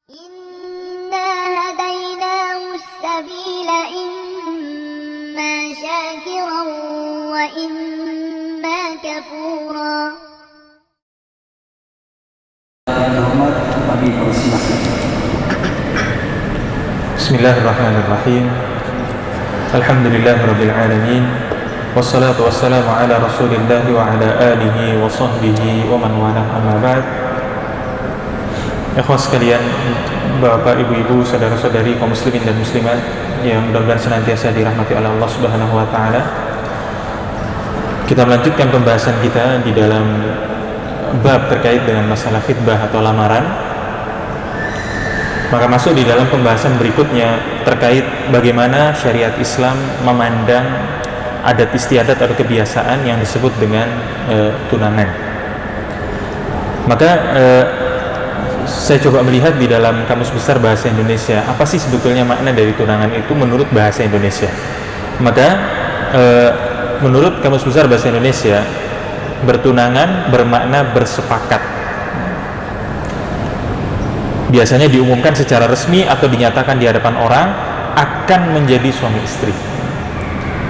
إنا هديناه السبيل إما شاكرا وإما كفورا. Bismillahirrahmanirrahim. Alhamdulillahirabbil alamin. Wassalatu wassalamu ala Rasulillah wa ala alihi wa sahbihi wa man wala, amma ba'd. Ikhwas sekalian, Bapak, Ibu-ibu, saudara-saudari kaum muslimin dan muslimat yang mudah-mudahan senantiasa dirahmati oleh Allah Subhanahu wa taala. Kita melanjutkan pembahasan kita di dalam bab terkait dengan masalah khitbah atau lamaran. Maka masuk di dalam pembahasan berikutnya terkait bagaimana syariat Islam memandang adat istiadat atau kebiasaan yang disebut dengan tunangan. Maka saya coba melihat di dalam Kamus Besar Bahasa Indonesia, apa sih sebetulnya makna dari tunangan itu menurut bahasa Indonesia. Maka menurut Kamus Besar Bahasa Indonesia, bertunangan bermakna bersepakat. Biasanya diumumkan secara resmi atau dinyatakan di hadapan orang akan menjadi suami istri.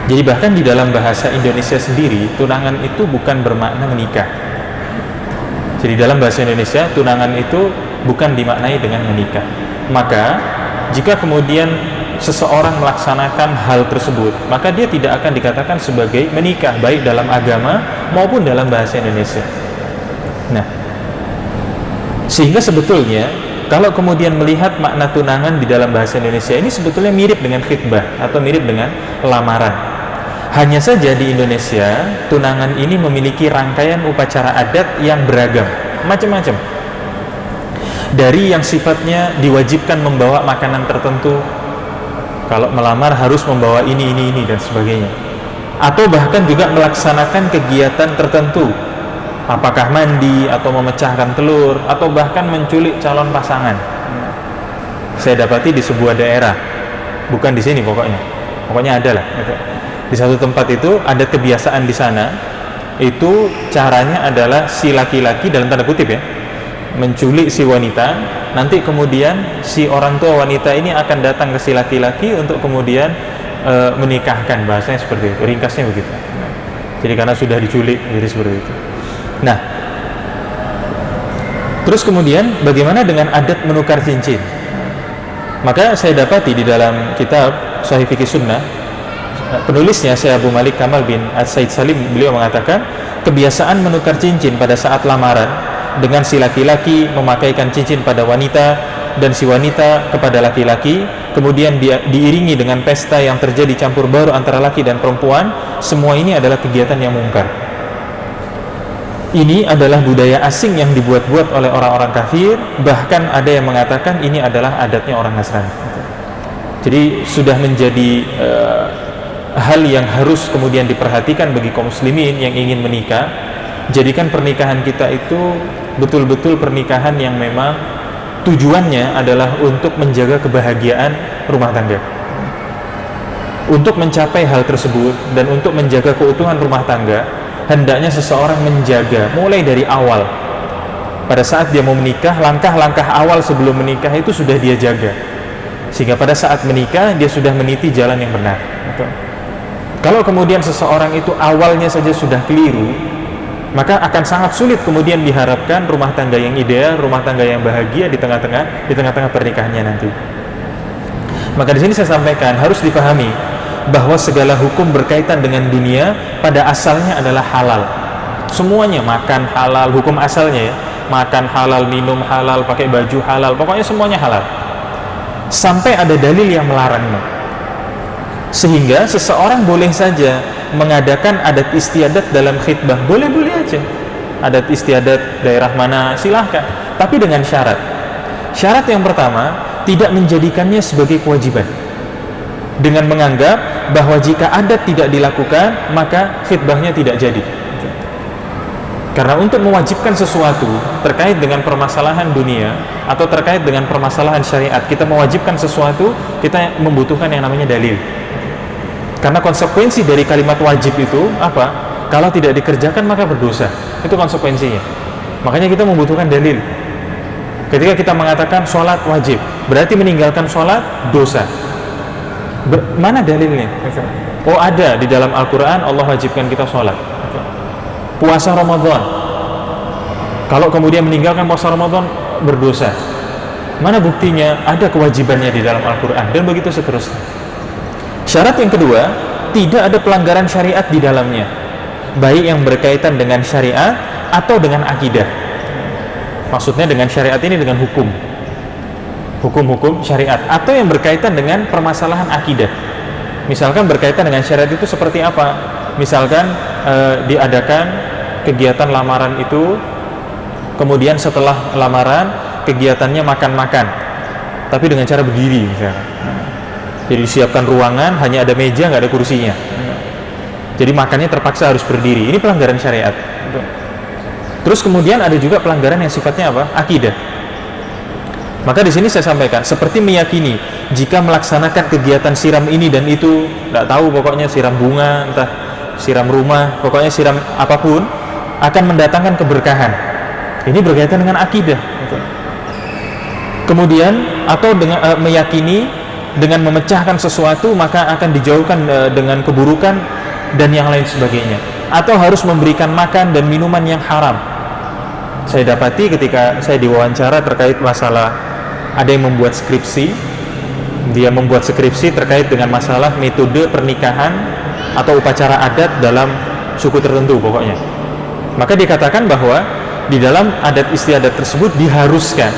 Jadi bahkan di dalam bahasa Indonesia sendiri, tunangan itu bukan bermakna menikah. Jadi dalam bahasa Indonesia, tunangan itu bukan dimaknai dengan menikah. Maka jika kemudian seseorang melaksanakan hal tersebut, maka dia tidak akan dikatakan sebagai menikah, baik dalam agama maupun dalam bahasa Indonesia. Nah, sehingga sebetulnya kalau kemudian melihat makna tunangan di dalam bahasa Indonesia ini sebetulnya mirip dengan khitbah atau mirip dengan lamaran. Hanya saja di Indonesia, tunangan ini memiliki rangkaian upacara adat yang beragam, macam-macam. Dari yang sifatnya diwajibkan membawa makanan tertentu, kalau melamar harus membawa ini, dan sebagainya. Atau bahkan juga melaksanakan kegiatan tertentu, apakah mandi, atau memecahkan telur, atau bahkan menculik calon pasangan. Saya dapati di sebuah daerah, bukan di sini pokoknya ada lah. Di satu tempat itu ada kebiasaan di sana, itu caranya adalah si laki-laki, dalam tanda kutip ya, menculik si wanita. Nanti kemudian si orang tua wanita ini akan datang ke si laki-laki untuk kemudian menikahkan, bahasanya seperti itu, ringkasnya begitu. Jadi karena sudah diculik, jadi seperti itu. Nah, terus kemudian bagaimana dengan adat menukar cincin? Maka saya dapati di dalam kitab Sahih Fiqih Sunnah, penulisnya Syekh Abu Malik Kamal bin As-Said Salim, beliau mengatakan kebiasaan menukar cincin pada saat lamaran, dengan si laki-laki memakaikan cincin pada wanita dan si wanita kepada laki-laki, kemudian dia diiringi dengan pesta yang terjadi campur baur antara laki dan perempuan. Semua ini adalah kegiatan yang mungkar. Ini adalah budaya asing yang dibuat-buat oleh orang-orang kafir. Bahkan ada yang mengatakan ini adalah adatnya orang Nasrani. Jadi sudah menjadi hal yang harus kemudian diperhatikan bagi kaum muslimin yang ingin menikah. Jadikan pernikahan kita itu betul-betul pernikahan yang memang tujuannya adalah untuk menjaga kebahagiaan rumah tangga. Untuk mencapai hal tersebut dan untuk menjaga keutuhan rumah tangga, hendaknya seseorang menjaga mulai dari awal. Pada saat dia mau menikah, langkah-langkah awal sebelum menikah itu sudah dia jaga, sehingga pada saat menikah dia sudah meniti jalan yang benar. Kalau kemudian seseorang itu awalnya saja sudah keliru, maka akan sangat sulit kemudian diharapkan rumah tangga yang ideal, rumah tangga yang bahagia di tengah-tengah pernikahannya nanti. Maka di sini saya sampaikan harus dipahami bahwa segala hukum berkaitan dengan dunia pada asalnya adalah halal. Semuanya, makan halal, hukum asalnya ya, makan halal, minum halal, pakai baju halal, pokoknya semuanya halal. Sampai ada dalil yang melarangnya. Sehingga seseorang boleh saja mengadakan adat istiadat dalam khitbah, boleh-boleh aja. Adat istiadat daerah mana silahkan, tapi dengan syarat. Syarat yang pertama, tidak menjadikannya sebagai kewajiban, dengan menganggap bahwa jika adat tidak dilakukan maka khitbahnya tidak jadi. Karena untuk mewajibkan sesuatu terkait dengan permasalahan dunia atau terkait dengan permasalahan syariat, kita mewajibkan sesuatu, kita membutuhkan yang namanya dalil. Karena konsekuensi dari kalimat wajib itu apa? Kalau tidak dikerjakan maka berdosa. Itu konsekuensinya. Makanya kita membutuhkan dalil. Ketika kita mengatakan sholat wajib, berarti meninggalkan sholat dosa. Mana dalilnya? Oh, ada di dalam Al-Quran, Allah wajibkan kita sholat. Puasa Ramadan, kalau kemudian meninggalkan puasa Ramadan berdosa. Mana buktinya? Ada kewajibannya di dalam Al-Quran, dan begitu seterusnya. Syarat yang kedua, tidak ada pelanggaran syariat di dalamnya, baik yang berkaitan dengan syariat atau dengan akidah. Maksudnya dengan syariat ini dengan hukum-hukum syariat, atau yang berkaitan dengan permasalahan akidah. Misalkan berkaitan dengan syariat itu seperti apa? Misalkan diadakan kegiatan lamaran itu, kemudian setelah lamaran kegiatannya makan-makan, tapi dengan cara berdiri misalkan. Jadi disiapkan ruangan, hanya ada meja, nggak ada kursinya. Jadi makannya terpaksa harus berdiri. Ini pelanggaran syariat. Terus kemudian ada juga pelanggaran yang sifatnya apa? Akidah. Maka di sini saya sampaikan, seperti meyakini jika melaksanakan kegiatan siram ini dan itu, nggak tahu pokoknya siram bunga, entah siram rumah, pokoknya siram apapun, akan mendatangkan keberkahan. Ini berkaitan dengan akidah. Kemudian atau dengan meyakini dengan memecahkan sesuatu maka akan dijauhkan dengan keburukan dan yang lain sebagainya, atau harus memberikan makan dan minuman yang haram. Saya dapati ketika saya diwawancara terkait masalah, ada yang membuat skripsi, dia membuat skripsi terkait dengan masalah metode pernikahan atau upacara adat dalam suku tertentu pokoknya. Maka dikatakan bahwa di dalam adat istiadat tersebut diharuskan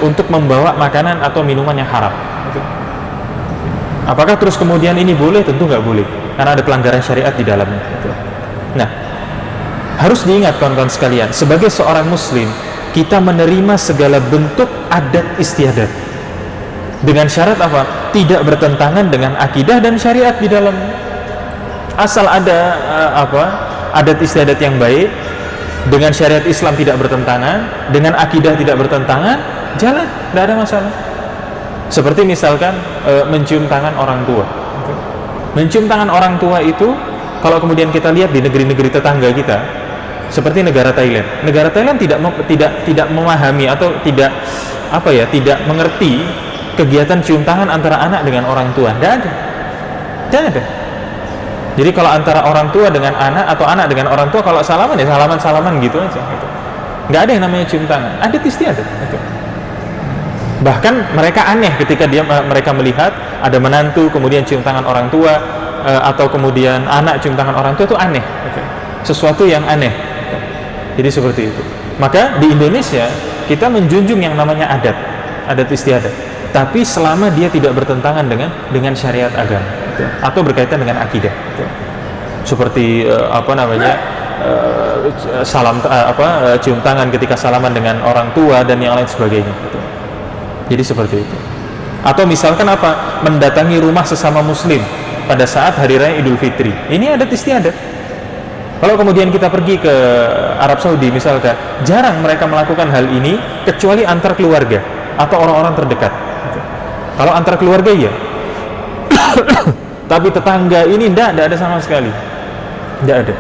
untuk membawa makanan atau minuman yang haram. Apakah terus kemudian ini boleh? Tentu nggak boleh, karena ada pelanggaran syariat di dalamnya. Nah, harus diingat kawan-kawan sekalian, sebagai seorang muslim, kita menerima segala bentuk adat istiadat dengan syarat apa? Tidak bertentangan dengan akidah dan syariat di dalamnya. Asal ada adat istiadat yang baik, dengan syariat Islam tidak bertentangan, dengan akidah tidak bertentangan, jalan, tidak ada masalah. Seperti misalkan mencium tangan orang tua. Mencium tangan orang tua itu, kalau kemudian kita lihat di negeri-negeri tetangga kita, seperti negara Thailand. Negara Thailand tidak memahami atau tidak mengerti kegiatan cium tangan antara anak dengan orang tua. Tidak ada. Jadi kalau antara orang tua dengan anak atau anak dengan orang tua, kalau salaman ya salaman gitu aja. Nggak ada yang namanya cium tangan. Adat istiadat. Bahkan mereka aneh ketika mereka melihat ada menantu kemudian cium tangan orang tua, atau kemudian anak cium tangan orang tua, itu aneh. Sesuatu yang aneh. Jadi seperti itu. Maka di Indonesia kita menjunjung yang namanya adat istiadat, tapi selama dia tidak bertentangan dengan syariat agama atau berkaitan dengan akidah. Seperti cium tangan ketika salaman dengan orang tua dan yang lain sebagainya. Jadi seperti itu. Atau misalkan mendatangi rumah sesama muslim pada saat hari raya Idul Fitri. Ini adat istiadat. Kalau kemudian kita pergi ke Arab Saudi misalkan, jarang mereka melakukan hal ini kecuali antar keluarga atau orang-orang terdekat. Kalau antar keluarga iya. Tapi tetangga ini tidak ada sama sekali. Tidak ada.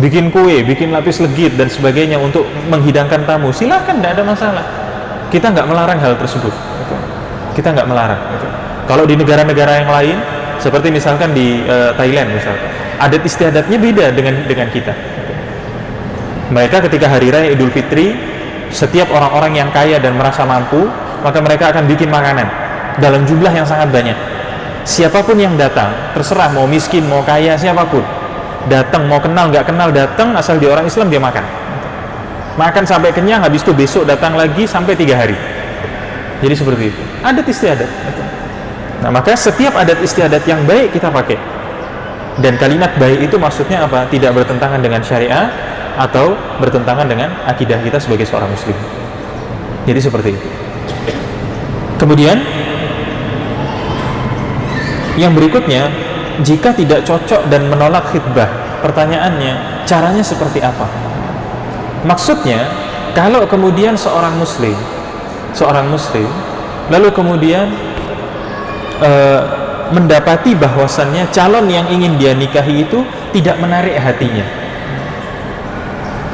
Bikin kue, bikin lapis legit dan sebagainya untuk menghidangkan tamu, silahkan, tidak ada masalah. Kita nggak melarang hal tersebut. Kita nggak melarang. Kalau di negara-negara yang lain, seperti misalkan di Thailand misalkan, adat istiadatnya beda dengan kita. Mereka ketika hari raya Idul Fitri, setiap orang-orang yang kaya dan merasa mampu, maka mereka akan bikin makanan dalam jumlah yang sangat banyak. Siapapun yang datang, terserah mau miskin mau kaya, siapapun datang, mau kenal nggak kenal datang, asal dia orang Islam dia makan sampai kenyang, habis itu besok datang lagi sampai 3 hari. Jadi seperti itu adat istiadat. Nah, maka setiap adat istiadat yang baik kita pakai, dan kalimat baik itu maksudnya apa? Tidak bertentangan dengan syariat atau bertentangan dengan akidah kita sebagai seorang muslim. Jadi seperti itu. Kemudian yang berikutnya, jika tidak cocok dan menolak khitbah, pertanyaannya caranya seperti apa? Maksudnya, kalau kemudian seorang muslim lalu kemudian mendapati bahwasannya calon yang ingin dia nikahi itu tidak menarik hatinya,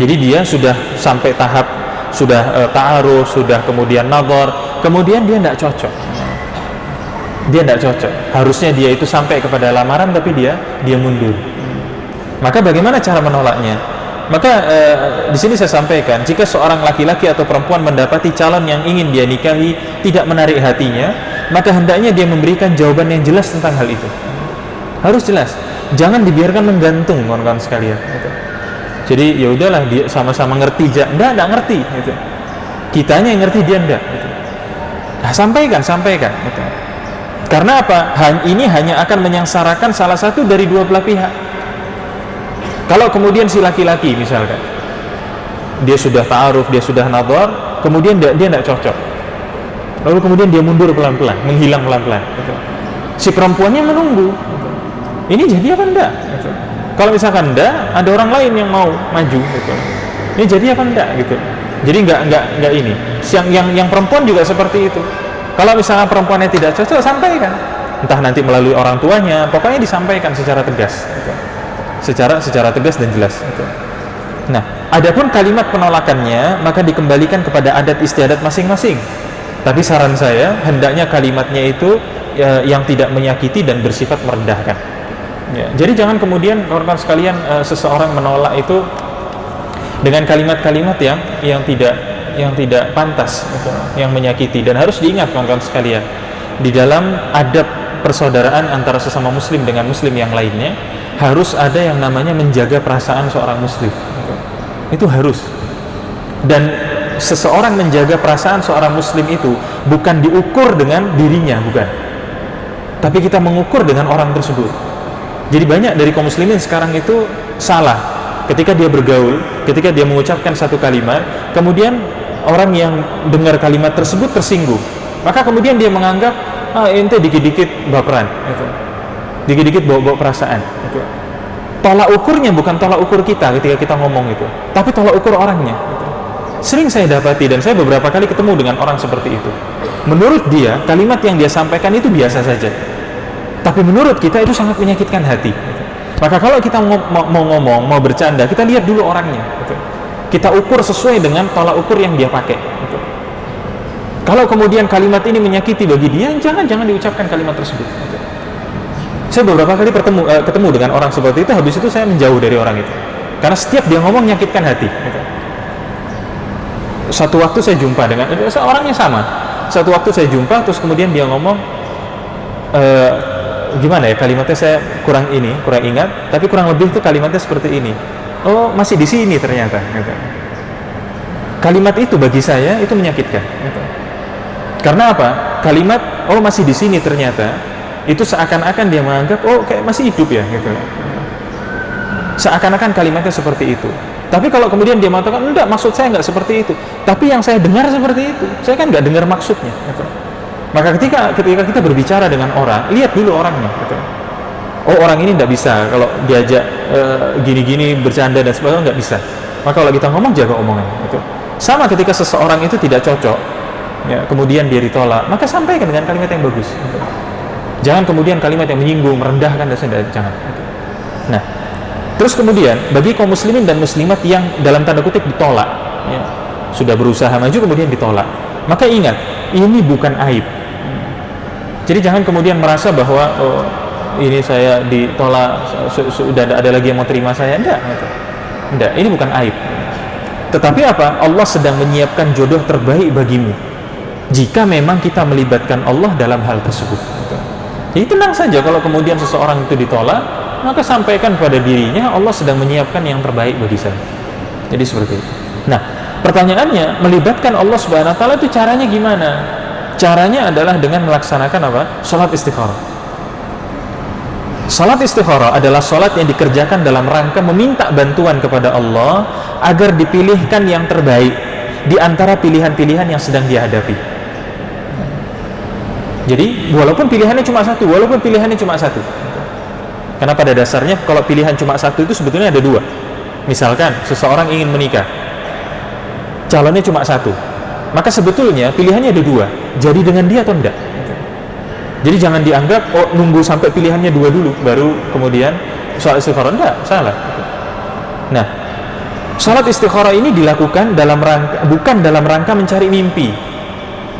jadi dia sudah sampai tahap sudah ta'aruf, sudah kemudian nazar, kemudian dia tidak cocok. Dia tidak cocok. Harusnya dia itu sampai kepada lamaran, tapi dia mundur. Maka bagaimana cara menolaknya? Maka di sini saya sampaikan, jika seorang laki-laki atau perempuan mendapati calon yang ingin dia nikahi tidak menarik hatinya, maka hendaknya dia memberikan jawaban yang jelas tentang hal itu. Harus jelas. Jangan dibiarkan menggantung, kawan-kawan sekalian. Gitu. Jadi ya udahlah, dia sama-sama ngerti, enggak ngerti. Gitu. Kitanya yang ngerti, dia enggak. Gitu. Nah, sampaikan. Gitu. Karena apa? Ini hanya akan menyengsarakan salah satu dari dua belah pihak. Kalau kemudian si laki-laki misalkan, dia sudah ta'aruf, dia sudah nazar, kemudian dia enggak cocok. Lalu kemudian dia mundur pelan-pelan, menghilang pelan-pelan. Gitu. Si perempuannya menunggu. Ini jadi apa enggak? Gitu. Kalau misalkan enggak, ada orang lain yang mau maju. Gitu. Ini jadi apa enggak? Gitu. Jadi enggak ini. Yang perempuan juga seperti itu. Kalau misalkan perempuannya tidak cocok, sampaikan. Entah nanti melalui orang tuanya, pokoknya disampaikan secara tegas. Gitu. Secara tegas dan jelas. Gitu. Nah, adapun kalimat penolakannya, maka dikembalikan kepada adat istiadat masing-masing. Tapi saran saya, hendaknya kalimatnya itu yang tidak menyakiti dan bersifat merendahkan. Ya, jadi jangan kemudian kawan-kawan sekalian seseorang menolak itu dengan kalimat-kalimat yang tidak pantas, gitu, yang menyakiti. Dan harus diingat kawan-kawan sekalian, di dalam adab persaudaraan antara sesama muslim dengan muslim yang lainnya, harus ada yang namanya menjaga perasaan seorang muslim. Gitu. Itu harus. Dan seseorang menjaga perasaan seorang muslim itu bukan diukur dengan dirinya, bukan. Tapi kita mengukur dengan orang tersebut. Jadi banyak dari kaum muslimin sekarang itu salah ketika dia bergaul, ketika dia mengucapkan satu kalimat, kemudian orang yang dengar kalimat tersebut tersinggung, maka kemudian dia menganggap ente dikit-dikit baperan, gitu. Dikit-dikit bawa perasaan. Gitu. Tolak ukurnya bukan tolak ukur kita ketika kita ngomong itu, tapi tolak ukur orangnya. Gitu. Sering saya dapati dan saya beberapa kali ketemu dengan orang seperti itu. Menurut dia kalimat yang dia sampaikan itu biasa saja. Tapi menurut kita itu sangat menyakitkan hati. Gitu. Maka kalau kita mau ngomong, mau bercanda, kita lihat dulu orangnya. Gitu. Kita ukur sesuai dengan tolak ukur yang dia pakai. Gitu. Kalau kemudian kalimat ini menyakiti bagi dia, jangan diucapkan kalimat tersebut. Gitu. Saya beberapa kali ketemu dengan orang seperti itu, habis itu saya menjauh dari orang itu. Karena setiap dia ngomong menyakitkan hati. Gitu. Satu waktu saya jumpa dengan orangnya sama. Satu waktu saya jumpa, terus kemudian dia ngomong, gimana ya kalimatnya, saya kurang ingat, tapi kurang lebih itu kalimatnya seperti ini. Oh, masih di sini ternyata. Gitu. Kalimat itu bagi saya itu menyakitkan. Gitu. Karena apa? Kalimat oh masih di sini ternyata itu seakan-akan dia menganggap oh kayak masih hidup ya. Gitu. Seakan-akan kalimatnya seperti itu. Tapi kalau kemudian dia mengatakan enggak, maksud saya enggak seperti itu. Tapi yang saya dengar seperti itu, saya kan enggak dengar maksudnya. Gitu. Maka ketika kita berbicara dengan orang, lihat dulu orangnya. Gitu. Oh orang ini tidak bisa kalau diajak gini-gini bercanda dan sebagainya, nggak bisa. Maka kalau kita ngomong, jaga omongan. Gitu. Sama ketika seseorang itu tidak cocok, ya, kemudian dia ditolak, maka sampaikan dengan kalimat yang bagus. Gitu. Jangan kemudian kalimat yang menyinggung, merendahkan dan sebagainya, jangan. Gitu. Nah, terus kemudian bagi kaum muslimin dan muslimat yang dalam tanda kutip ditolak, ya, sudah berusaha maju kemudian ditolak, maka ingat ini bukan aib. Jadi jangan kemudian merasa bahwa oh, ini saya ditolak, sudah ada lagi yang mau terima saya. Enggak, ini bukan aib. Tetapi apa? Allah sedang menyiapkan jodoh terbaik bagimu jika memang kita melibatkan Allah dalam hal tersebut. Jadi tenang saja kalau kemudian seseorang itu ditolak, maka sampaikan pada dirinya Allah sedang menyiapkan yang terbaik bagi saya. Jadi seperti itu. Nah, pertanyaannya, melibatkan Allah Subhanahu wa taala itu caranya gimana? Caranya adalah dengan melaksanakan apa? Salat istikharah. Salat istikharah adalah salat yang dikerjakan dalam rangka meminta bantuan kepada Allah agar dipilihkan yang terbaik di antara pilihan-pilihan yang sedang dihadapi. Jadi, walaupun pilihannya cuma satu. Karena pada dasarnya kalau pilihan cuma satu itu sebetulnya ada dua. Misalkan seseorang ingin menikah, calonnya cuma satu, maka sebetulnya pilihannya ada dua, jadi dengan dia atau enggak. Jadi jangan dianggap oh nunggu sampai pilihannya dua dulu baru kemudian soal istikharah, enggak, salah. Nah, Salat istikharah ini dilakukan bukan dalam rangka mencari mimpi.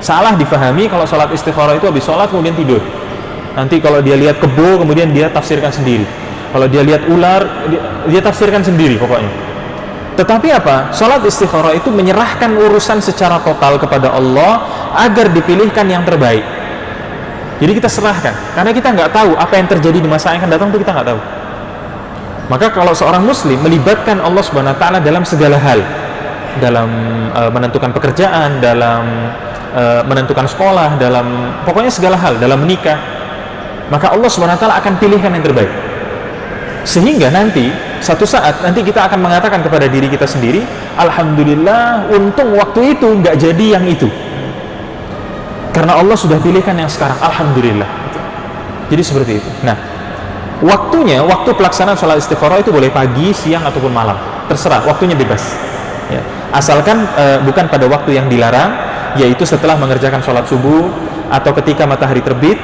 Salah difahami kalau salat istikharah itu habis salat kemudian tidur. Nanti kalau dia lihat kebo kemudian dia tafsirkan sendiri. Kalau dia lihat ular dia tafsirkan sendiri pokoknya. Tetapi apa? Salat istikharah itu menyerahkan urusan secara total kepada Allah agar dipilihkan yang terbaik. Jadi kita serahkan, karena kita nggak tahu apa yang terjadi di masa yang akan datang, itu kita nggak tahu. Maka kalau seorang muslim melibatkan Allah Subhanahu wa taala dalam segala hal, dalam menentukan pekerjaan, dalam menentukan sekolah, dalam pokoknya segala hal, dalam menikah, maka Allah Subhanahu wa taala akan pilihkan yang terbaik. Sehingga nanti satu saat nanti kita akan mengatakan kepada diri kita sendiri, alhamdulillah untung waktu itu nggak jadi yang itu, karena Allah sudah pilihkan yang sekarang, alhamdulillah. Jadi seperti itu. Nah, waktu pelaksanaan sholat istikharah itu boleh pagi, siang ataupun malam, terserah, waktunya bebas ya. Asalkan bukan pada waktu yang dilarang, yaitu setelah mengerjakan sholat subuh, atau ketika matahari terbit,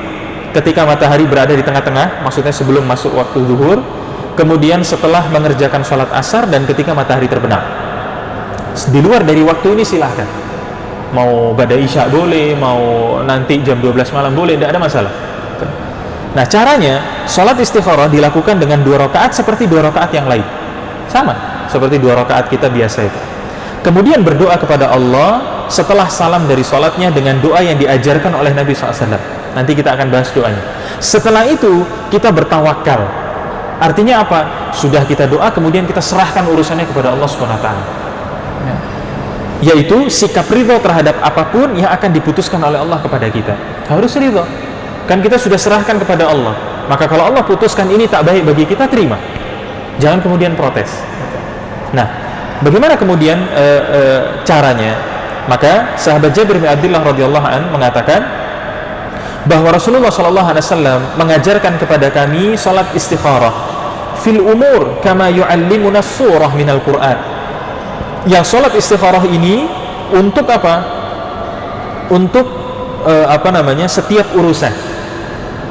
ketika matahari berada di tengah-tengah, maksudnya sebelum masuk waktu zuhur, kemudian setelah mengerjakan sholat asar, dan ketika matahari terbenam. Di luar dari waktu ini silahkan, mau ba'da isya boleh, mau nanti jam 12 malam boleh, tidak ada masalah. Nah, caranya sholat istikharah dilakukan dengan 2 rakaat seperti 2 rakaat yang lain, sama seperti 2 rakaat kita biasa itu. Kemudian berdoa kepada Allah setelah salam dari sholatnya dengan doa yang diajarkan oleh Nabi SAW. Nanti kita akan bahas doanya. Setelah itu kita bertawakal. Artinya apa? Sudah kita doa, kemudian kita serahkan urusannya kepada Allah Subhanahu wa taala. Yaitu sikap ridho terhadap apapun yang akan diputuskan oleh Allah kepada kita. Harus ridho. Kan kita sudah serahkan kepada Allah. Maka kalau Allah putuskan ini tak baik bagi kita, terima. Jangan kemudian protes. Nah, bagaimana kemudian caranya? Maka sahabat Jabir bin Abdullah radhiyallahu an mengatakan bahwa Rasulullah SAW mengajarkan kepada kami salat istikharah fil umur kama yu'allimuna surah minal Qur'an. Yang salat istikharah ini untuk apa? Untuk setiap urusan.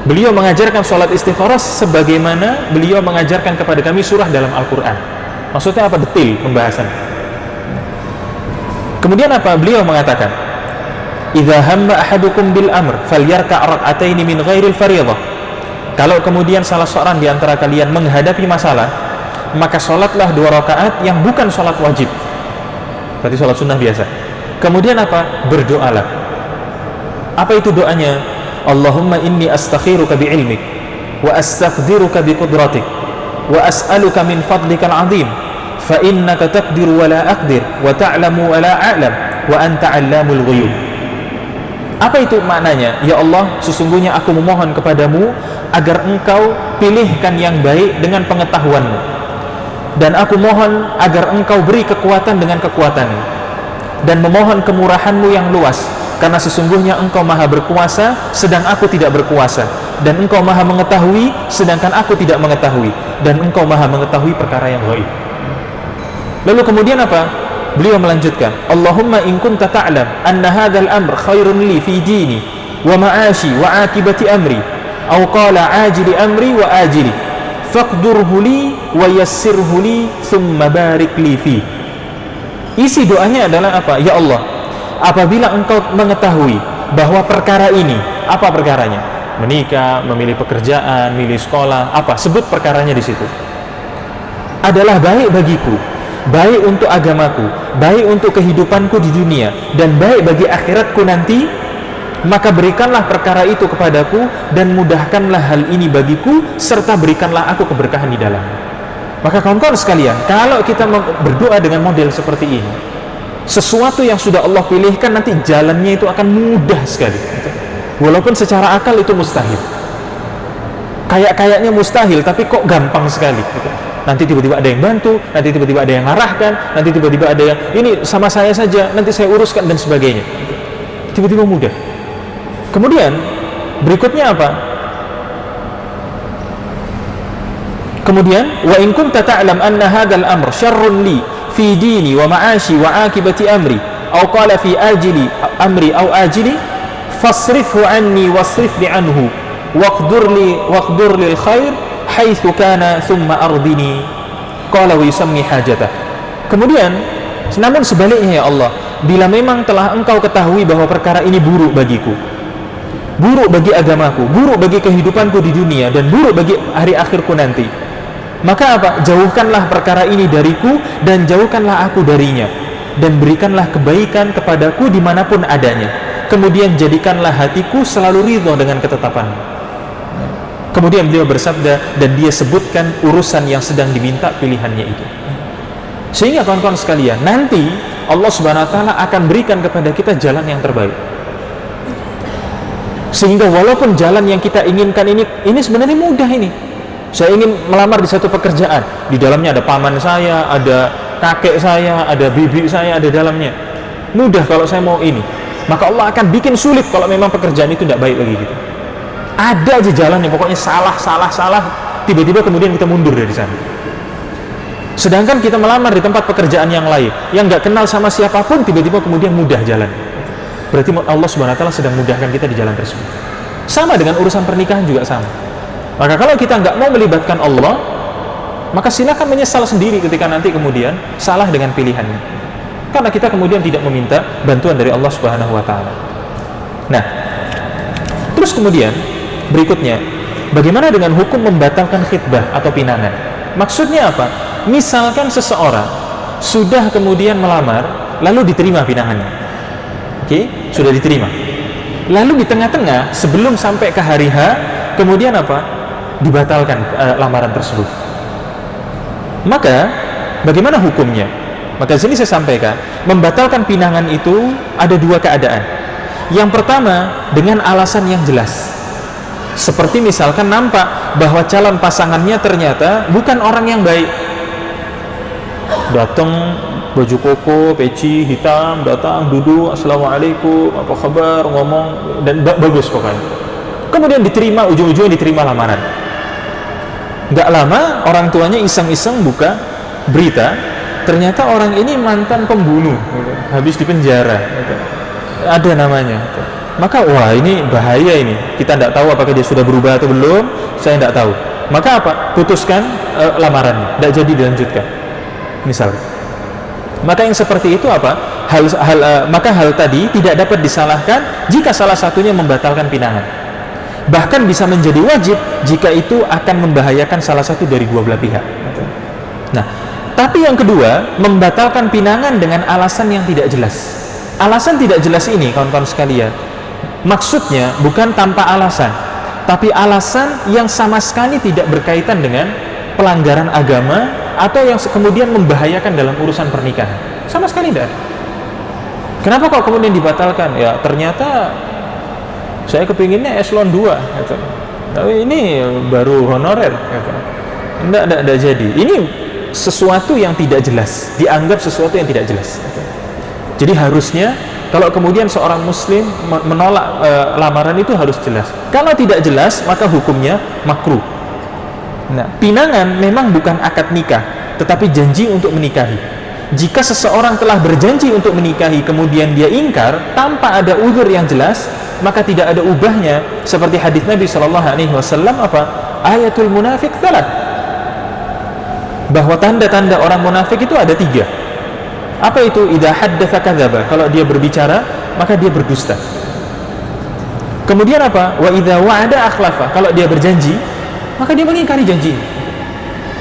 Beliau mengajarkan salat istikharah sebagaimana beliau mengajarkan kepada kami surah dalam Al-Qur'an. Maksudnya apa? Detail pembahasan. Kemudian apa? Beliau mengatakan, "Idza hamma ahadukum bil amr falyarka' rak'ataini min ghairil fardhah." Kalau kemudian salah seorang di antara kalian menghadapi masalah, maka salatlah 2 rakaat yang bukan salat wajib. Berarti salat sunnah biasa. Kemudian apa? Berdoalah. Apa itu doanya? Allahumma inni astakhiruka bi'ilmik wa astaqdiruka biqudratik wa as'aluka min fadlikal azim fa innaka taqdiru wa la aqdir wa ta'lamu wa la a'lam wa anta 'allamul ghuyub. Apa itu maknanya? Ya Allah, sesungguhnya aku memohon kepadamu agar engkau pilihkan yang baik dengan pengetahuanmu, dan aku mohon agar engkau beri kekuatan dengan kekuatanmu, dan memohon kemurahanmu yang luas, karena sesungguhnya engkau maha berkuasa sedang aku tidak berkuasa, dan engkau maha mengetahui sedangkan aku tidak mengetahui, dan engkau maha mengetahui perkara yang gaib. Lalu kemudian apa? Beliau melanjutkan, Allahumma in kunta ta'lam anna hadzal amr khairun li fi dini wa ma'ashi wa akibati amri aw qala ajili amri wa ajili faqdurhu li wa yassirhu li thumma barik li fi. Isi doanya adalah apa? Ya Allah, apabila engkau mengetahui bahwa perkara ini, apa perkaranya? Menikah, memilih pekerjaan, memilih sekolah, apa? Sebut perkaranya di situ. Adalah baik bagiku, baik untuk agamaku, baik untuk kehidupanku di dunia, dan baik bagi akhiratku nanti, maka berikanlah perkara itu kepadaku, dan mudahkanlah hal ini bagiku, serta berikanlah aku keberkahan di dalam. Maka kawan-kawan sekalian, kalau kita berdoa dengan model seperti ini, sesuatu yang sudah Allah pilihkan nanti jalannya itu akan mudah sekali. Walaupun secara akal itu mustahil, kayaknya mustahil, tapi kok gampang sekali. Nanti tiba-tiba ada yang bantu, nanti tiba-tiba ada yang ngarahkan, nanti tiba-tiba ada yang ini sama saya saja, nanti saya uruskan dan sebagainya. Tiba-tiba mudah. Kemudian berikutnya apa? Kemudian wa in kunta ta'lam anna hadzal amr syarrun li fi dini wa ma'ashi wa akibati amri aw qala fi ajili amri aw ajili fasrifhu anni wasrifni anhu waqdur lil khair haitsu kana thumma ardini qala wa yusammi hajatah. Kemudian, namun sebaliknya ya Allah, bila memang telah engkau ketahui bahwa perkara ini buruk bagiku, buruk bagi agamaku, buruk bagi kehidupanku di dunia, dan buruk bagi hari akhirku nanti, maka apa? Jauhkanlah perkara ini dariku dan jauhkanlah aku darinya, dan berikanlah kebaikan kepadaku dimanapun adanya. Kemudian jadikanlah hatiku selalu ridho dengan ketetapanmu. Kemudian beliau bersabda, dan dia sebutkan urusan yang sedang diminta pilihannya itu. Sehingga kawan-kawan sekalian, nanti Allah Subhanahu wa Ta'ala akan berikan kepada kita jalan yang terbaik. Sehingga walaupun jalan yang kita inginkan ini sebenarnya mudah ini. Saya ingin melamar di satu pekerjaan, di dalamnya ada paman saya, ada kakek saya, ada bibi saya, ada dalamnya. Mudah kalau saya mau ini. Maka Allah akan bikin sulit kalau memang pekerjaan itu tidak baik lagi gitu. Ada aja jalan yang pokoknya salah, tiba-tiba kemudian kita mundur dari sana. Sedangkan kita melamar di tempat pekerjaan yang lain, yang nggak kenal sama siapapun, tiba-tiba kemudian mudah jalan. Berarti Allah Subhanahu wa Ta'ala sedang mudahkan kita di jalan tersebut. Sama dengan urusan pernikahan juga sama. Maka kalau kita nggak mau melibatkan Allah, maka silakan menyesal sendiri ketika nanti kemudian salah dengan pilihannya. Karena kita kemudian tidak meminta bantuan dari Allah Subhanahu wa Ta'ala. Nah, terus kemudian berikutnya, bagaimana dengan hukum membatalkan khitbah atau pinangan? Maksudnya apa? Misalkan seseorang sudah kemudian melamar, lalu diterima pinangannya. Oke, sudah diterima. Lalu di tengah-tengah, sebelum sampai ke hari H, kemudian apa? Dibatalkan lamaran tersebut. Maka, bagaimana hukumnya? Maka di sini saya sampaikan, membatalkan pinangan itu ada dua keadaan. Yang pertama, dengan alasan yang jelas. Seperti misalkan nampak bahwa calon pasangannya ternyata bukan orang yang baik. Datang baju koko, peci hitam, datang duduk, assalamualaikum, apa kabar, ngomong, dan bagus pokoknya. Kemudian diterima, ujung-ujungnya diterima lamaran. Nggak lama orang tuanya iseng-iseng buka berita, ternyata orang ini mantan pembunuh, habis di penjara, ada namanya. Maka wah, ini bahaya ini. Kita tidak tahu apakah dia sudah berubah atau belum, saya tidak tahu. Maka apa? Putuskan lamarannya, tidak jadi dilanjutkan. Misalnya. Maka yang seperti itu apa? Maka hal tadi tidak dapat disalahkan jika salah satunya membatalkan pinangan. Bahkan bisa menjadi wajib jika itu akan membahayakan salah satu dari dua belah pihak. Nah, tapi yang kedua, membatalkan pinangan dengan alasan yang tidak jelas. Alasan tidak jelas ini, kawan-kawan sekalian, maksudnya bukan tanpa alasan, tapi alasan yang sama sekali tidak berkaitan dengan pelanggaran agama atau yang kemudian membahayakan dalam urusan pernikahan. Sama sekali tidak ada. Kenapa kok kemudian dibatalkan? Ya ternyata saya kepinginnya eselon 2 gitu. Tapi ini baru honorer gitu. Tidak jadi. Ini sesuatu yang tidak jelas, dianggap sesuatu yang tidak jelas gitu. Jadi harusnya kalau kemudian seorang muslim menolak lamaran itu harus jelas. Kalau tidak jelas, maka hukumnya makruh. Nah, pinangan memang bukan akad nikah, tetapi janji untuk menikahi. Jika seseorang telah berjanji untuk menikahi, kemudian dia ingkar tanpa ada uzur yang jelas, maka tidak ada ubahnya. Seperti hadis Nabi SAW, apa? Ayatul munafik salat. Bahwa tanda-tanda orang munafik itu ada 3. Apa itu? Idza haddatsa kadzaba. Kalau dia berbicara, maka dia berdusta. Kemudian apa? Wa idza wa'ada akhlafa. Kalau dia berjanji, maka dia mengingkari janji.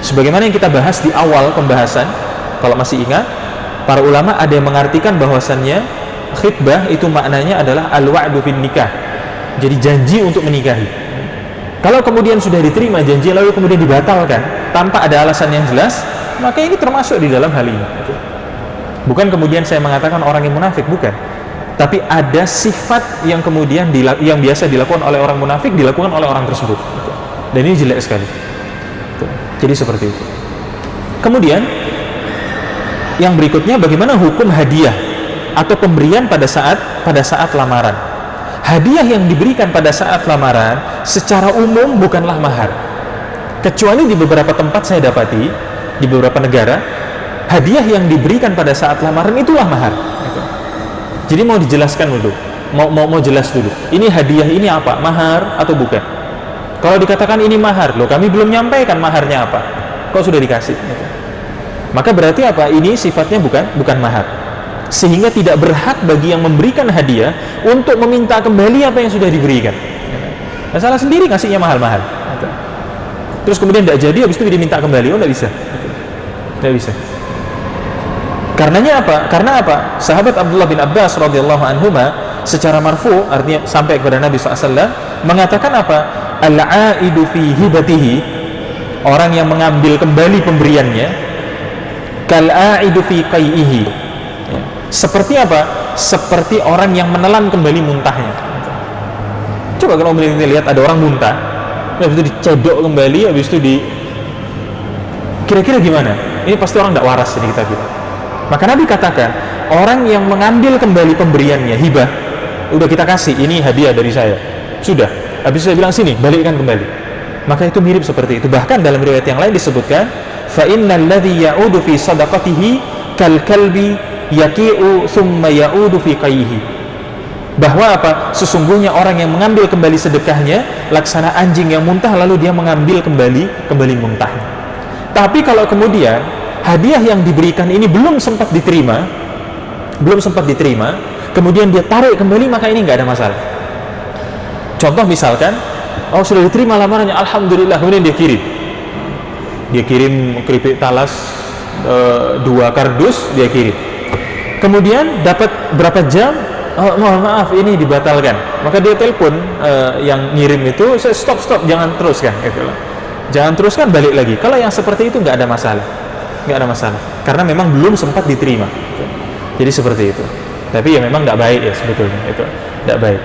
Sebagaimana yang kita bahas di awal pembahasan, kalau masih ingat, para ulama ada yang mengartikan bahwasannya khitbah itu maknanya adalah al-wa'du fin nikah. Jadi janji untuk menikahi. Kalau kemudian sudah diterima janji lalu kemudian dibatalkan tanpa ada alasan yang jelas, maka ini termasuk di dalam hal ini. Bukan kemudian saya mengatakan orang yang munafik, bukan. Tapi ada sifat yang kemudian yang biasa dilakukan oleh orang munafik dilakukan oleh orang tersebut. Dan ini jelek sekali. Jadi seperti itu. Kemudian yang berikutnya, bagaimana hukum hadiah atau pemberian pada saat lamaran? Hadiah yang diberikan pada saat lamaran secara umum bukanlah mahar. Kecuali di beberapa tempat saya dapati, di beberapa negara, hadiah yang diberikan pada saat lamaran itulah mahar. Jadi mau dijelaskan dulu, mau jelas dulu. Ini hadiah ini apa? Mahar atau bukan? Kalau dikatakan ini mahar, loh kami belum nyampaikan maharnya apa. Kok sudah dikasih? Maka berarti apa? Ini sifatnya bukan mahar. Sehingga tidak berhak bagi yang memberikan hadiah untuk meminta kembali apa yang sudah diberikan. Nah, salah sendiri ngasihnya mahal-mahal. Terus kemudian tidak jadi, habis itu diminta kembali. Oh, tidak bisa. Tidak bisa. Karenanya apa? Karena apa? Sahabat Abdullah bin Abbas radhiyallahu anhuma secara marfu, artinya sampai kepada Nabi SAW, mengatakan apa? Al-aidu fi hibatihi, orang yang mengambil kembali pemberiannya, kal-aidu fi qai'ihi, ya. Seperti apa? Seperti orang yang menelan kembali muntahnya. Coba kalau kita lihat ada orang muntah, habis itu dicedok kembali, habis itu kira-kira gimana? Ini pasti orang tidak waras ini kita bilang. Maka Nabi katakan, orang yang mengambil kembali pemberiannya, hibah, udah kita kasih, ini hadiah dari saya, sudah, habis itu saya bilang sini, balikkan kembali. Maka itu mirip seperti itu. Bahkan dalam riwayat yang lain disebutkan, fa innal ladzi ya'udu fi sadaqatihi kal kalbi yaqi'u thumma ya'udu fi qayhi. Bahwa apa? Sesungguhnya orang yang mengambil kembali sedekahnya laksana anjing yang muntah, lalu dia mengambil kembali muntahnya. Tapi kalau kemudian hadiah yang diberikan ini belum sempat diterima, kemudian dia tarik kembali, maka ini nggak ada masalah. Contoh misalkan, oh sudah diterima lamarannya, alhamdulillah, kemudian dia kirim keripik talas 2 kardus, dia kirim. Kemudian dapat berapa jam, oh, mohon maaf ini dibatalkan. Maka dia telepon yang ngirim itu, stop, jangan teruskan, gitu. Jangan teruskan, balik lagi. Kalau yang seperti itu nggak ada masalah, karena memang belum sempat diterima. Jadi seperti itu. Tapi ya memang tidak baik ya sebetulnya, itu tidak baik.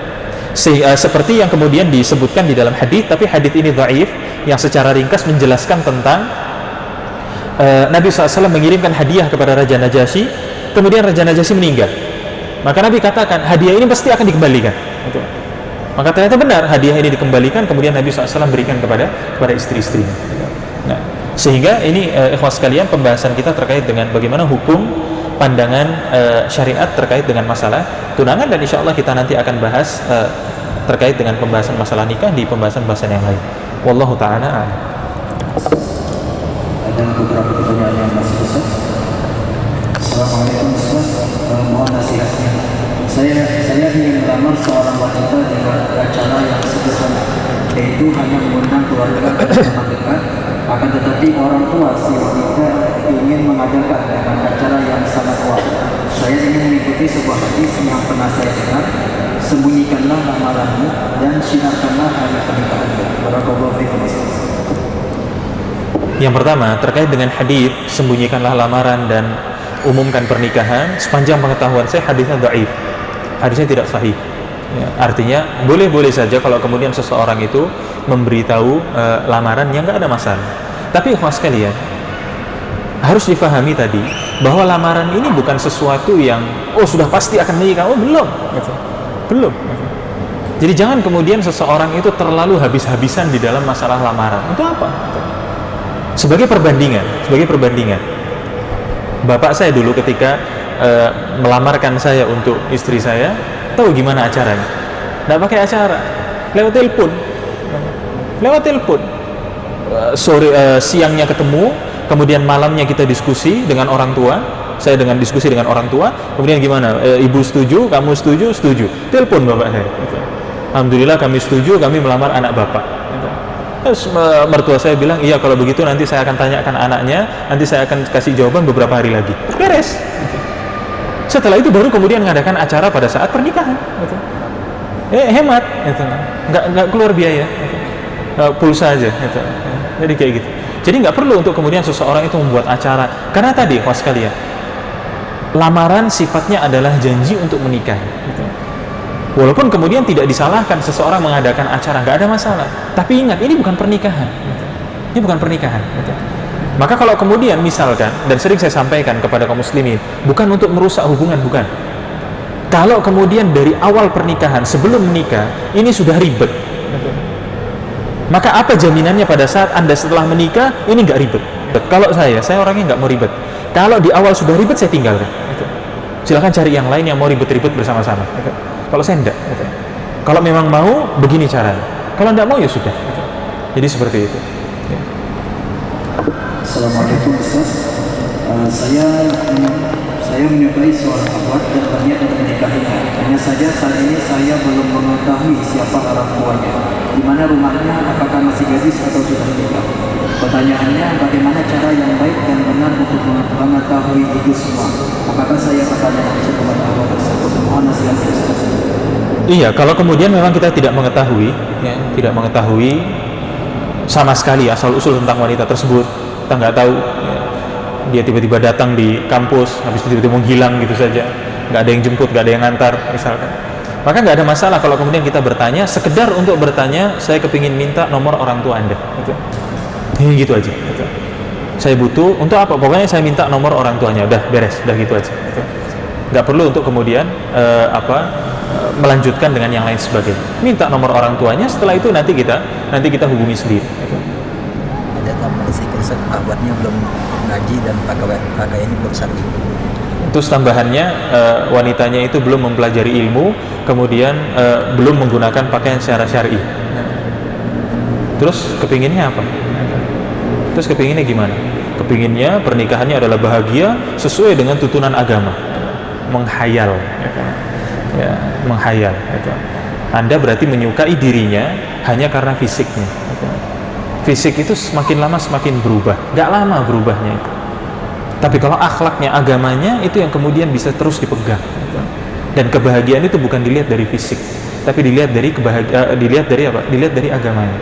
Seperti yang kemudian disebutkan di dalam hadis, tapi hadis ini dhaif, yang secara ringkas menjelaskan tentang Nabi SAW mengirimkan hadiah kepada Raja Najasyi, kemudian Raja Najasyi meninggal. Maka Nabi katakan, hadiah ini pasti akan dikembalikan. Maka ternyata benar, hadiah ini dikembalikan, kemudian Nabi SAW berikan kepada istri-istrinya. Nah, sehingga ini ikhwas sekalian, pembahasan kita terkait dengan bagaimana hukum pandangan syariat terkait dengan masalah tunangan, dan insya Allah kita nanti akan bahas terkait dengan pembahasan masalah nikah di pembahasan-pembahasan yang lain. Wallahu ta'ala a'lam. Ada beberapa pertanyaan yang masih besar. Assalamualaikum Ustaz, mohon nasihatnya. Saya ingin melamar seorang wanita dengan acara yang sederhana, yaitu hanya mengundang keluarga dan teman dekat. Akan tetapi orang tua si wanita ingin mengadakan dengan acara yang sangat wah. Saya ingin mengikuti sebuah hadis yang pernah saya dengar, sembunyikanlah lamaranmu dan sinarkanlah hari pernikahanmu. Barakallahu fiikum. Yang pertama, terkait dengan hadis sembunyikanlah lamaran dan umumkan pernikahan, sepanjang pengetahuan saya hadisnya dhaif, hadisnya tidak sahih. Ya, artinya boleh-boleh saja kalau kemudian seseorang itu memberitahu lamaran yang nggak ada masalah. Tapi ikhwas sekalian, harus difahami tadi bahwa lamaran ini bukan sesuatu yang sudah pasti akan menikah. Belum, gitu. Belum. Gitu. Jadi jangan kemudian seseorang itu terlalu habis-habisan di dalam masalah lamaran. Itu apa? Gitu. Sebagai perbandingan. Bapak saya dulu ketika melamarkan saya untuk istri saya, tahu gimana acaranya? Nggak pakai acara, lewat telepon. Siangnya ketemu, kemudian malamnya kita diskusi dengan orang tua. Saya diskusi dengan orang tua. Kemudian gimana? Ibu setuju, kamu setuju, telepon bapak saya. Alhamdulillah kami setuju, kami melamar anak bapak. Terus mertua saya bilang, iya kalau begitu nanti saya akan tanyakan anaknya, nanti saya akan kasih jawaban beberapa hari lagi. Beres. Setelah itu baru kemudian mengadakan acara pada saat pernikahan. Gitu. Hemat, gitu. Nggak keluar biaya, gitu. Pulsa aja. Gitu. Jadi kayak gitu. Jadi nggak perlu untuk kemudian seseorang itu membuat acara. Karena tadi, kawan sekalian, lamaran sifatnya adalah janji untuk menikah. Gitu. Walaupun kemudian tidak disalahkan seseorang mengadakan acara, nggak ada masalah. Tapi ingat, ini bukan pernikahan. Gitu. Ini bukan pernikahan. Gitu. Maka kalau kemudian misalkan, dan sering saya sampaikan kepada kaum muslimin, bukan untuk merusak hubungan, bukan. Kalau kemudian dari awal pernikahan, sebelum menikah, ini sudah ribet. Gitu. Maka apa jaminannya pada saat Anda setelah menikah, ini nggak ribet. Kalau saya orangnya nggak mau ribet. Kalau di awal sudah ribet, saya tinggalkan. Gitu. Silakan cari yang lain yang mau ribet-ribet bersama-sama. Gitu. Kalau saya enggak, gitu. Kalau memang mau, begini caranya. Kalau enggak mau, ya sudah. Gitu. Jadi seperti itu. Ya. Assalamualaikum Ustaz. Saya menyukai seorang akhwat dan berniat untuk menikahinya. Hanya saja saat ini saya belum mengetahui siapa orang tuanya, di mana rumahnya, apakah masih gadis atau sudah menikah. Pertanyaannya, bagaimana cara yang baik dan benar untuk mengetahui itu semua? Apakah saya bertanya langsung kepada Allah tersebut? Mohon nasihat Ustaz. Iya, kalau kemudian memang kita tidak mengetahui, ya, tidak mengetahui sama sekali asal usul tentang wanita tersebut, kita nggak tahu, ya, dia tiba-tiba datang di kampus, habis itu tiba-tiba menghilang gitu saja, nggak ada yang jemput, nggak ada yang ngantar misalkan, maka nggak ada masalah kalau kemudian kita bertanya, sekedar untuk bertanya, saya kepingin minta nomor orang tua Anda, gitu aja, gitu. Saya butuh untuk apa? Pokoknya saya minta nomor orang tuanya, udah beres, udah gitu aja, gitu. Nggak perlu untuk kemudian melanjutkan dengan yang lain sebagainya. Minta nomor orang tuanya, setelah itu nanti kita hubungi sendiri, gitu. Ada tambahan sedikit, sahabatnya belum ngaji dan kakak ini belum syar'i. Terus tambahannya, wanitanya itu belum mempelajari ilmu, kemudian belum menggunakan pakaian secara syar'i. Terus kepinginnya apa? Terus kepinginnya gimana? Kepinginnya pernikahannya adalah bahagia sesuai dengan tuntunan agama. Menghayal, ya, menghayal. Anda berarti menyukai dirinya hanya karena fisiknya. Fisik itu semakin lama semakin berubah, gak lama berubahnya itu. Tapi kalau akhlaknya, agamanya, itu yang kemudian bisa terus dipegang. Dan kebahagiaan itu bukan dilihat dari fisik, tapi dilihat dari dilihat dari apa? Dilihat dari agamanya.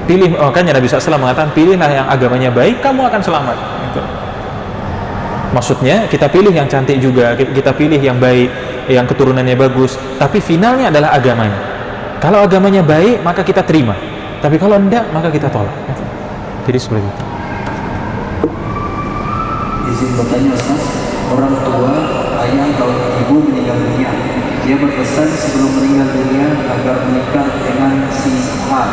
Pilih, makanya Nabi SAW mengatakan, pilihlah yang agamanya baik, kamu akan selamat. Gitu. Maksudnya kita pilih yang cantik juga, kita pilih yang baik, yang keturunannya bagus, tapi finalnya adalah agamanya. Kalau agamanya baik, maka kita terima. Tapi kalau enggak, maka kita tolak. Jadi seperti itu. Izin bertanya Ustaz, orang tua, ayah atau ibu meninggal dunia, dia berpesan sebelum meninggal dunia agar menikah dengan si A.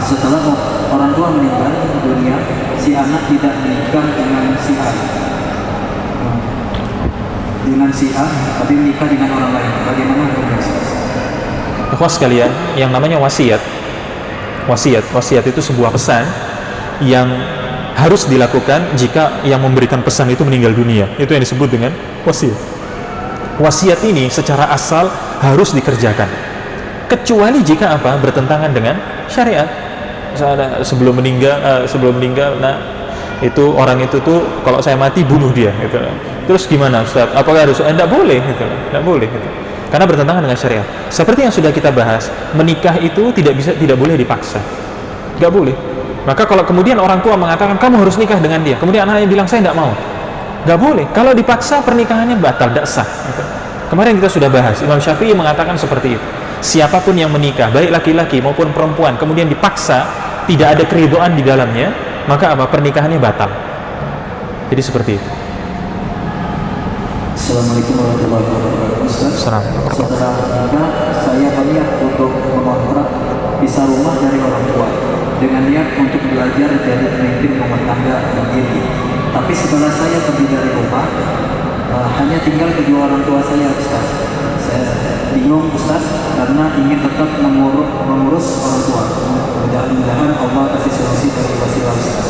Setelah orang tua meninggal dunia, si anak tidak menikah dengan si A. Tapi menikah dengan orang lain. Bagaimana hukumnya Ustaz? Ikhwas sekalian, yang namanya wasiat itu sebuah pesan yang harus dilakukan jika yang memberikan pesan itu meninggal dunia. Itu yang disebut dengan wasiat. Wasiat ini secara asal harus dikerjakan, kecuali jika apa? Bertentangan dengan syariat. Misalnya sebelum meninggal, nah itu orang itu tuh kalau saya mati bunuh dia, gitu. Terus gimana Ustaz? Apakah harus? Tidak boleh, gitu. Tidak boleh, gitu. Karena bertentangan dengan syariat. Seperti yang sudah kita bahas, menikah itu tidak boleh dipaksa, nggak boleh. Maka kalau kemudian orang tua mengatakan kamu harus nikah dengan dia, kemudian anaknya bilang saya tidak mau, nggak boleh. Kalau dipaksa pernikahannya batal, tidak sah. Gitu. Kemarin kita sudah bahas, Imam Syafi'i mengatakan seperti itu. Siapapun yang menikah, baik laki-laki maupun perempuan, kemudian dipaksa, tidak ada keridhaan di dalamnya, maka apa? Pernikahannya batal. Jadi seperti itu. Assalamualaikum warahmatullahi wabarakatuh. Setelah nikah, saya berniat untuk mengontrak pisah rumah dari orang tua dengan niat untuk belajar dari pemimpin rumah tangga mandiri. Tapi setelah saya pergi dari rumah, hanya tinggal kedua orang tua saya, Ustaz. Saya bingung Ustaz, karena ingin tetap mengurus orang tua. Mudah-mudahan Allah kasih solusi dari wasilah Ustaz.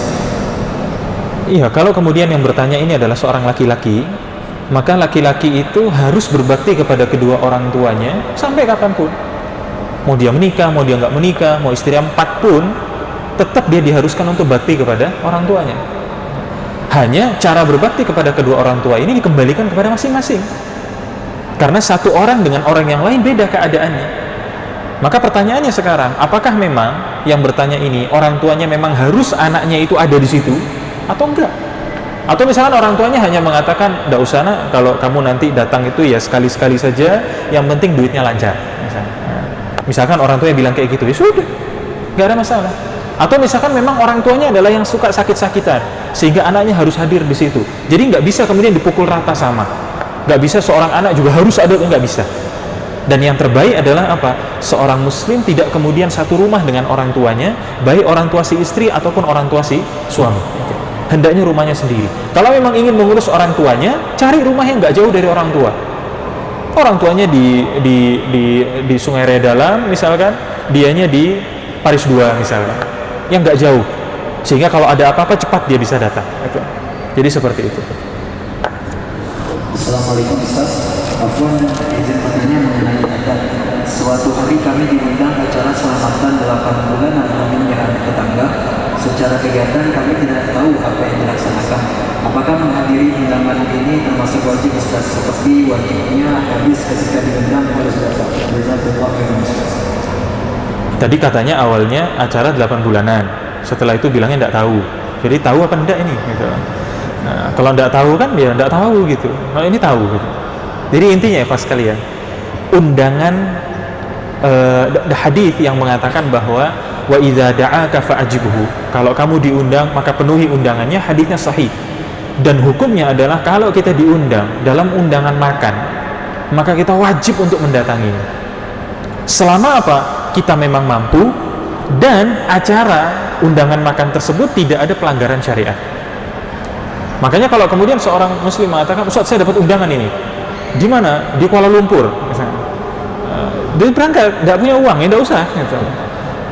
Iya, kalau kemudian yang bertanya ini adalah seorang laki-laki, maka laki-laki itu harus berbakti kepada kedua orang tuanya sampai kapanpun. Mau dia menikah, mau dia nggak menikah, mau istri 4 pun, tetap dia diharuskan untuk bakti kepada orang tuanya. Hanya cara berbakti kepada kedua orang tua ini dikembalikan kepada masing-masing. Karena satu orang dengan orang yang lain beda keadaannya. Maka pertanyaannya sekarang, apakah memang yang bertanya ini orang tuanya memang harus anaknya itu ada di situ atau enggak? Atau misalkan orang tuanya hanya mengatakan, "Nggak usah nak, kalau kamu nanti datang itu ya sekali-sekali saja, yang penting duitnya lancar." Misalkan orang tuanya bilang kayak gitu, ya sudah, nggak ada masalah. Atau misalkan memang orang tuanya adalah yang suka sakit-sakitan, sehingga anaknya harus hadir di situ. Jadi nggak bisa kemudian dipukul rata sama. Nggak bisa seorang anak juga harus ada, nggak bisa. Dan yang terbaik adalah apa? Seorang muslim tidak kemudian satu rumah dengan orang tuanya, baik orang tua si istri ataupun orang tua si suami. Hendaknya rumahnya sendiri. Kalau memang ingin mengurus orang tuanya, cari rumah yang nggak jauh dari orang tua. Orang tuanya di Sungai Raya Dalam misalkan, dianya di Paris 2 misalkan, yang nggak jauh, sehingga kalau ada apa-apa cepat dia bisa datang. Jadi seperti itu. Assalamualaikum Ustaz. Afwan, izin bertanya mengenai adat. Suatu hari kami diundang acara selamatan 8 bulan alhamdulillah anak tetangga. Secara kegiatan kami tidak tahu apa yang dilaksanakan. Apakah menghadiri undangan ini termasuk wajib Ustaz? Seperti wajibnya habis ketika diundang harus datang. Jazakallahu khairan Ustaz. Tadi katanya awalnya acara 8 bulanan, setelah itu bilangnya tidak tahu. Jadi tahu apa enggak ini gitu. Nah, kalau tidak tahu kan ya tidak tahu gitu. Kalau ini tahu gitu. Jadi intinya ya pas sekalian, undangan hadis yang mengatakan bahwa wa idza da'aka fa'ajibhu. Kalau kamu diundang maka penuhi undangannya, hadisnya sahih. Dan hukumnya adalah kalau kita diundang dalam undangan makan, maka kita wajib untuk mendatanginya. Selama apa? Kita memang mampu dan acara undangan makan tersebut tidak ada pelanggaran syariat. Makanya kalau kemudian seorang muslim mengatakan, Ustaz saya dapat undangan ini, di mana? Di Kuala Lumpur misalnya. Dia berangkat, tidak punya uang, ya tidak usah gitu.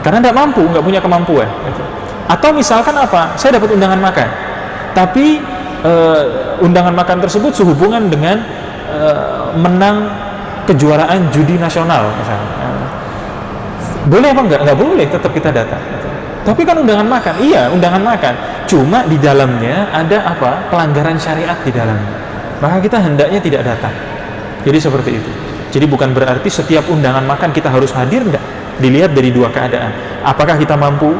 Karena tidak mampu, nggak punya kemampuan gitu. Atau misalkan apa, saya dapat undangan makan, tapi undangan makan tersebut sehubungan dengan menang kejuaraan judi nasional misalnya. Boleh apa enggak? Enggak boleh, tetap kita datang gitu. Tapi kan undangan makan, iya undangan makan, cuma di dalamnya ada apa? Pelanggaran syariat di dalamnya, maka kita hendaknya tidak datang. Jadi seperti itu. Jadi bukan berarti setiap undangan makan kita harus hadir, enggak. Dilihat dari dua keadaan. Apakah kita mampu?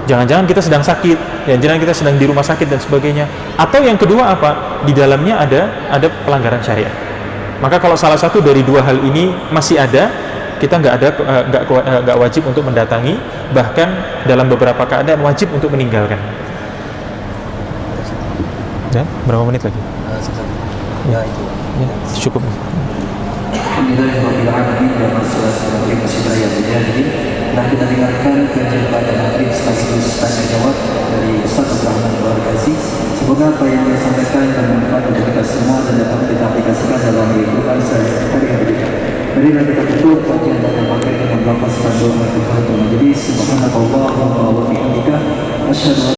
Jangan-jangan kita sedang sakit, jangan-jangan kita sedang di rumah sakit dan sebagainya. Atau yang kedua apa? Di dalamnya ada pelanggaran syariat. Maka kalau salah satu dari dua hal ini masih ada, kita nggak wajib untuk mendatangi, bahkan dalam beberapa keadaan wajib untuk meninggalkan. Ya, berapa menit lagi? Ya itu. Ya, cukup. Alhamdulillahirrahmanirrahim. Dan masalah masih daya jadi. Nah, kita dengarkan kajian pada maghrib sekaligus tanya jawab dari Ustaz Abdurrahman Barkasi. Semoga apa yang disampaikan bermanfaat untuk kita semua dan dapat kita aplikasikan dalam kehidupan sehari-hari. Marilah kita tutup kajian pada maghrib dengan melafazkan doa kifaratul majlis. Subhanallah wa bihamdika asyhadu